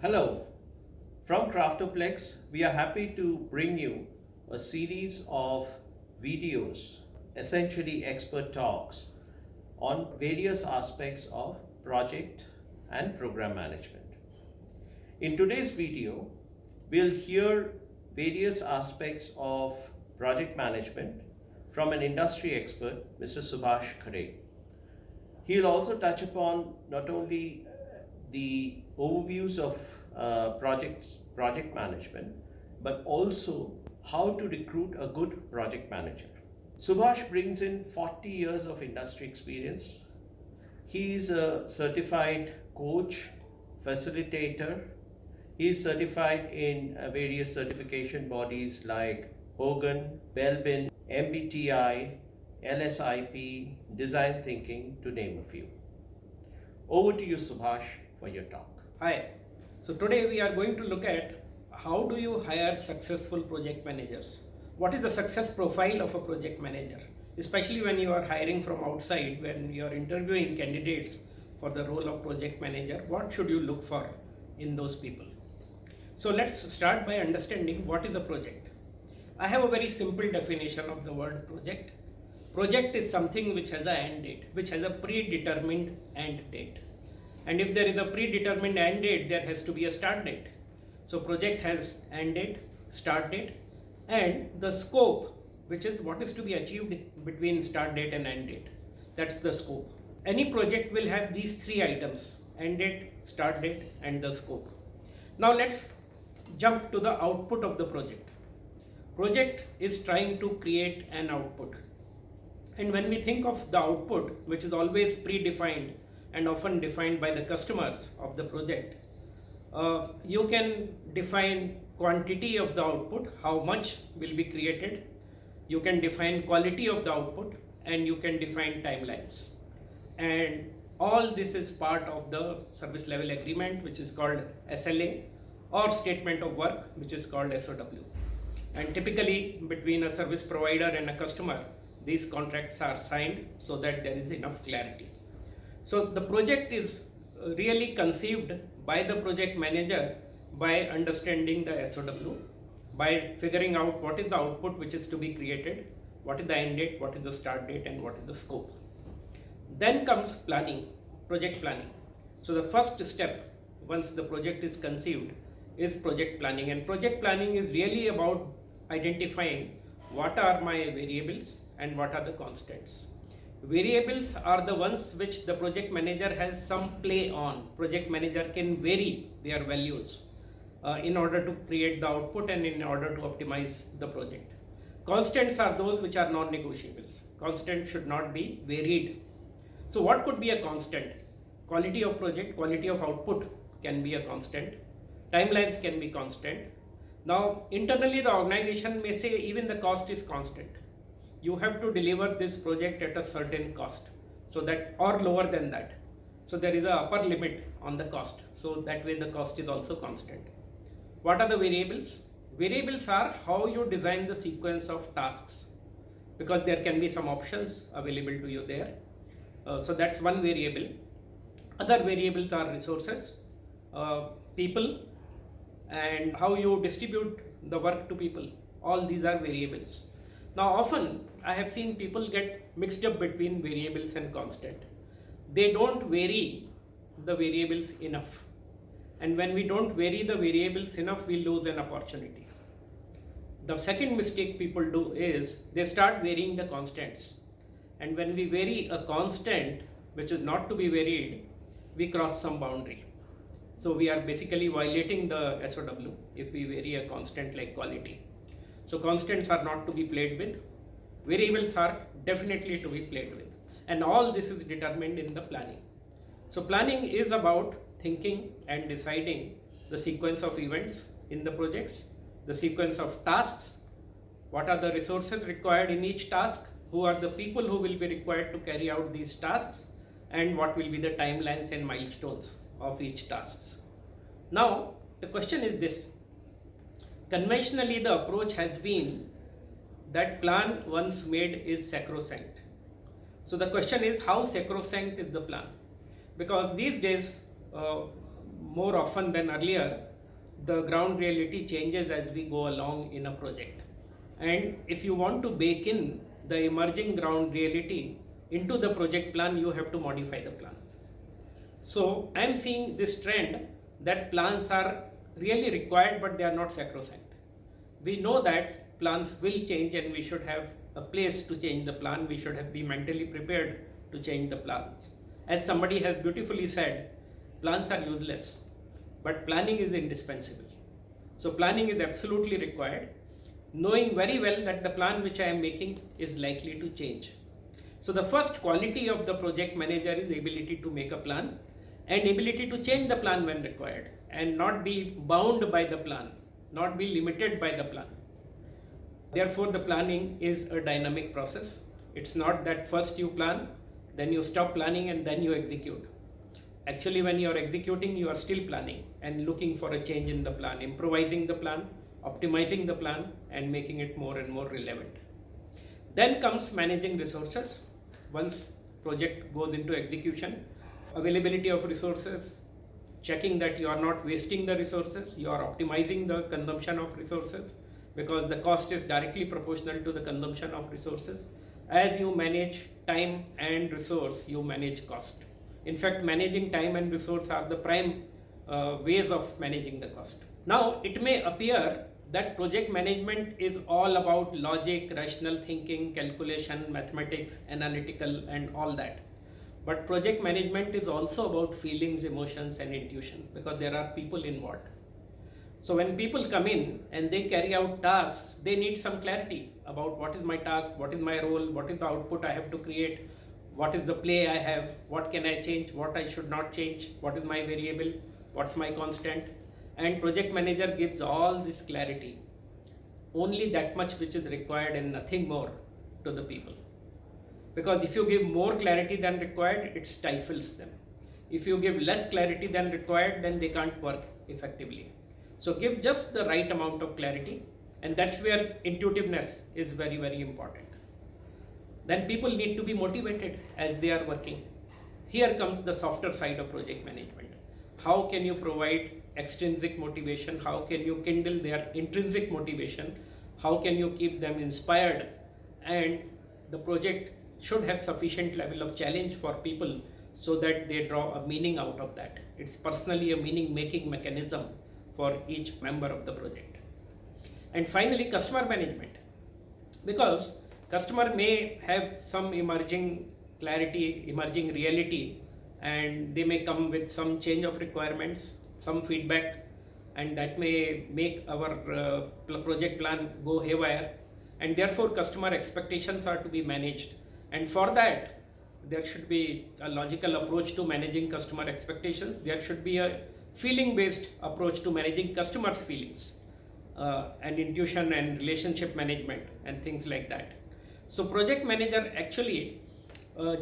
Hello, from Craftoplex, we are happy to bring you a series of videos, essentially expert talks, on various aspects of project and program management. In today's video, we'll hear various aspects of project management from an industry expert, Mr. Subhash Khare. He'll also touch upon not only the overviews of project management, but also how to recruit a good project manager. Subhash brings in 40 years of industry experience. He is a certified coach, facilitator. He is certified in various certification bodies like Hogan, Belbin, MBTI, LSIP, Design Thinking, to name a few. Over to you, Subhash, for your talk. Hi. So today we are going to look at how do you hire successful project managers? What is the success profile of a project manager? Especially when you are hiring from outside, when you are interviewing candidates for the role of project manager, what should you look for in those people? So let's start by understanding what is a project. I have a very simple definition of the word project. Project is something which has an end date, which has a predetermined end date. And if there is a predetermined end date, there has to be a start date. So project has end date, start date, and the scope, which is what is to be achieved between start date and end date. That's the scope. Any project will have these three items: end date, start date, and the scope. Now let's jump to the output of the project. Project is trying to create an output. And when we think of the output, which is always predefined and often defined by the customers of the project, you can define quantity of the output, how much will be created. You can define quality of the output, and you can define timelines. And all this is part of the service level agreement, which is called SLA, or statement of work, which is called SOW. And typically between a service provider and a customer, these contracts are signed so that there is enough clarity. So the project is really conceived by the project manager by understanding the SOW, by figuring out what is the output which is to be created, what is the end date, what is the start date, and what is the scope. Then comes planning, project planning. So the first step, once the project is conceived, is project planning. And project planning is really about identifying what are my variables and what are the constants. Variables are the ones which the project manager has some play on. Project manager can vary their values in order to create the output and in order to optimize the project. Constants are those which are non-negotiables. Constant should not be varied. So what could be a constant? Quality of project, quality of output can be a constant. Timelines can be constant. Now internally the organization may say even the cost is constant. You have to deliver this project at a certain cost, so that, or lower than that. So there is a upper limit on the cost. So that way the cost is also constant. What are the variables? Variables are how you design the sequence of tasks, because there can be some options available to you there. So that's one variable. Other variables are resources, people, and how you distribute the work to people. All these are variables. Now often I have seen people get mixed up between variables and constant. They don't vary the variables enough. And when we don't vary the variables enough, we lose an opportunity. The second mistake people do is they start varying the constants. And when we vary a constant which is not to be varied, we cross some boundary. So we are basically violating the SOW if we vary a constant like quality. So constants are not to be played with. Variables are definitely to be played with. And all this is determined in the planning. So planning is about thinking and deciding the sequence of events in the projects, the sequence of tasks, what are the resources required in each task, who are the people who will be required to carry out these tasks, and what will be the timelines and milestones of each task. Now the question is this: conventionally the approach has been that plan once made is sacrosanct. So the question is, how sacrosanct is the plan? Because these days more often than earlier, the ground reality changes as we go along in a project. And if you want to bake in the emerging ground reality into the project plan, you have to modify the plan. So I am seeing this trend that plans are really required, but they are not sacrosanct. We know that plans will change and we should have a place to change the plan. We should be mentally prepared to change the plans. As somebody has beautifully said, plans are useless, but planning is indispensable. So planning is absolutely required, knowing very well that the plan which I am making is likely to change. So the first quality of the project manager is ability to make a plan and ability to change the plan when required and not be bound by the plan, not be limited by the plan. Therefore, the planning is a dynamic process. It's not that first you plan, then you stop planning and then you execute. Actually, when you are executing, you are still planning and looking for a change in the plan, improvising the plan, optimizing the plan, and making it more and more relevant. Then comes managing resources. Once project goes into execution, availability of resources, checking that you are not wasting the resources, you are optimizing the consumption of resources, because the cost is directly proportional to the consumption of resources. As you manage time and resource, you manage cost. In fact, managing time and resource are the prime ways of managing the cost. Now, it may appear that project management is all about logic, rational thinking, calculation, mathematics, analytical, and all that. But project management is also about feelings, emotions, and intuition, because there are people involved. So when people come in and they carry out tasks, they need some clarity about what is my task, what is my role, what is the output I have to create, what is the play I have, what can I change, what I should not change, what is my variable, what's my constant. And project manager gives all this clarity, only that much which is required and nothing more to the people. Because if you give more clarity than required, it stifles them. If you give less clarity than required, then they can't work effectively. So give just the right amount of clarity, and that's where intuitiveness is very, very important. Then people need to be motivated as they are working. Here comes the softer side of project management. How can you provide extrinsic motivation? How can you kindle their intrinsic motivation? How can you keep them inspired? And the project should have sufficient level of challenge for people so that they draw a meaning out of that. It's personally a meaning making mechanism for each member of the project. And finally, customer management, because customer may have some emerging clarity, emerging reality, and they may come with some change of requirements, some feedback, and that may make our project plan go haywire, and therefore customer expectations are to be managed. And for that, there should be a logical approach to managing customer expectations. There should be a feeling based approach to managing customers' feelings, and intuition and relationship management and things like that. So project manager actually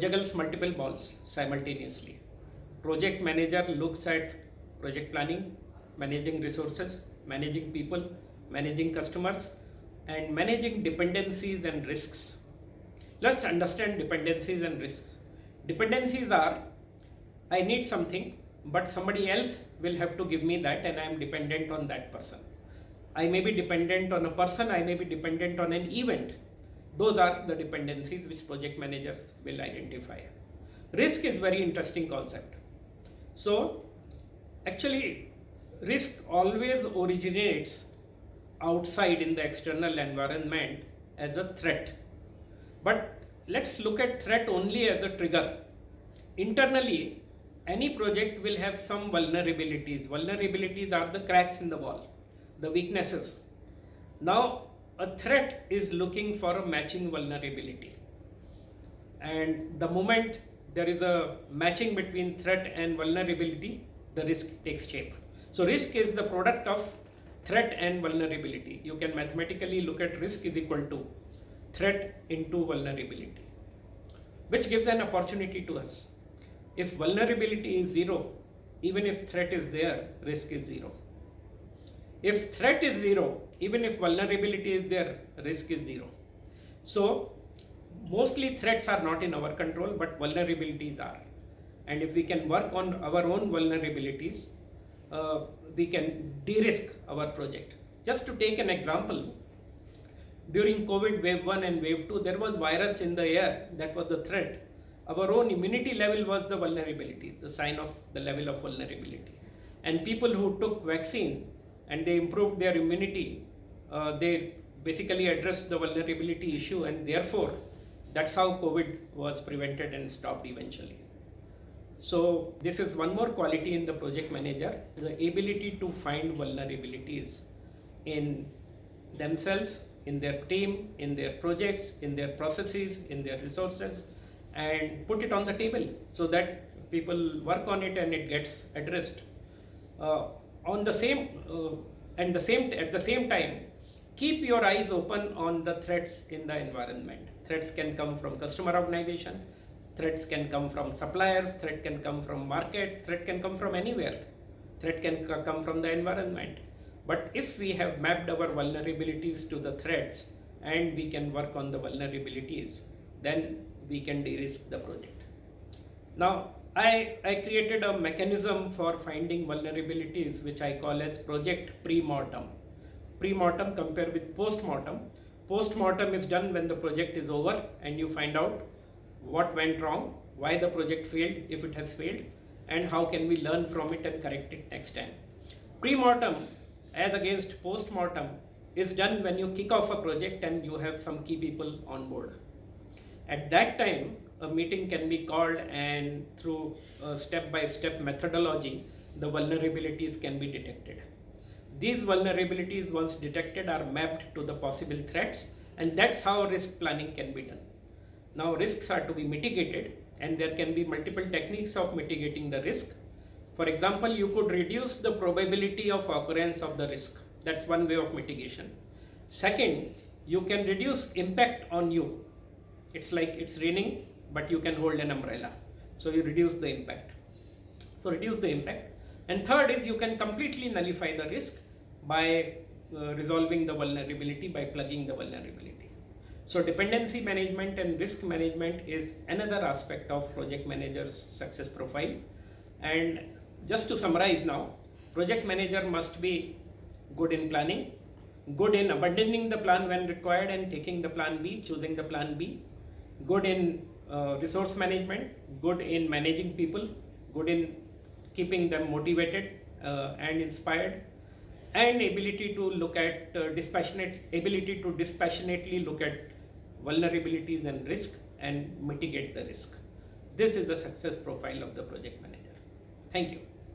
juggles multiple balls simultaneously. Project manager looks at project planning, managing resources, managing people, managing customers, and managing dependencies and risks. Let's understand dependencies and risks. Dependencies are, I need something, but somebody else will have to give me that, and I am dependent on that person. I may be dependent on a person, I may be dependent on an event. Those are the dependencies which project managers will identify. Risk is very interesting concept. So actually, risk always originates outside in the external environment as a threat. But let's look at threat only as a trigger. Internally, any project will have some vulnerabilities. Vulnerabilities are the cracks in the wall, the weaknesses. Now, a threat is looking for a matching vulnerability. And the moment there is a matching between threat and vulnerability, the risk takes shape. So risk is the product of threat and vulnerability. You can mathematically look at risk is equal to threat into vulnerability, which gives an opportunity to us. If vulnerability is zero, even if threat is there, risk is zero. If threat is zero, even if vulnerability is there, risk is zero. So mostly threats are not in our control, but vulnerabilities are. And if we can work on our own vulnerabilities, we can de-risk our project. Just to take an example, during COVID wave 1 and wave 2, there was virus in the air, that was the threat. Our own immunity level was the vulnerability, the sign of the level of vulnerability. And people who took vaccine and they improved their immunity, they basically addressed the vulnerability issue, and therefore that's how COVID was prevented and stopped eventually. So this is one more quality in the project manager, the ability to find vulnerabilities in themselves, in their team, in their projects, in their processes, in their resources, and put it on the table so that people work on it and it gets addressed. At the same time, keep your eyes open on the threats in the environment. Threats can come from customer organization, threats can come from suppliers, threat can come from market, threat can come from anywhere, threat can come from the environment. But if we have mapped our vulnerabilities to the threats and we can work on the vulnerabilities, then we can de-risk the project. Now, I created a mechanism for finding vulnerabilities which I call as project pre-mortem. Pre-mortem compare with post-mortem. Post-mortem is done when the project is over and you find out what went wrong, why the project failed, if it has failed, and how can we learn from it and correct it next time. Pre-mortem, as against post-mortem, is done when you kick off a project and you have some key people on board. At that time, a meeting can be called, and through a step-by-step methodology, the vulnerabilities can be detected. These vulnerabilities, once detected, are mapped to the possible threats, and that's how risk planning can be done. Now, risks are to be mitigated, and there can be multiple techniques of mitigating the risk. For example, you could reduce the probability of occurrence of the risk. That's one way of mitigation. Second, you can reduce impact on you. It's like it's raining, but you can hold an umbrella. So you reduce the impact. So reduce the impact. And third is you can completely nullify the risk by resolving the vulnerability, by plugging the vulnerability. So dependency management and risk management is another aspect of project manager's success profile. And just to summarize now, project manager must be good in planning, good in abandoning the plan when required and taking the plan B, choosing the plan B, good in resource management, good in managing people, good in keeping them motivated and inspired, and ability to look at dispassionately look at vulnerabilities and risk and mitigate the risk. This is the success profile of the project manager. Thank you.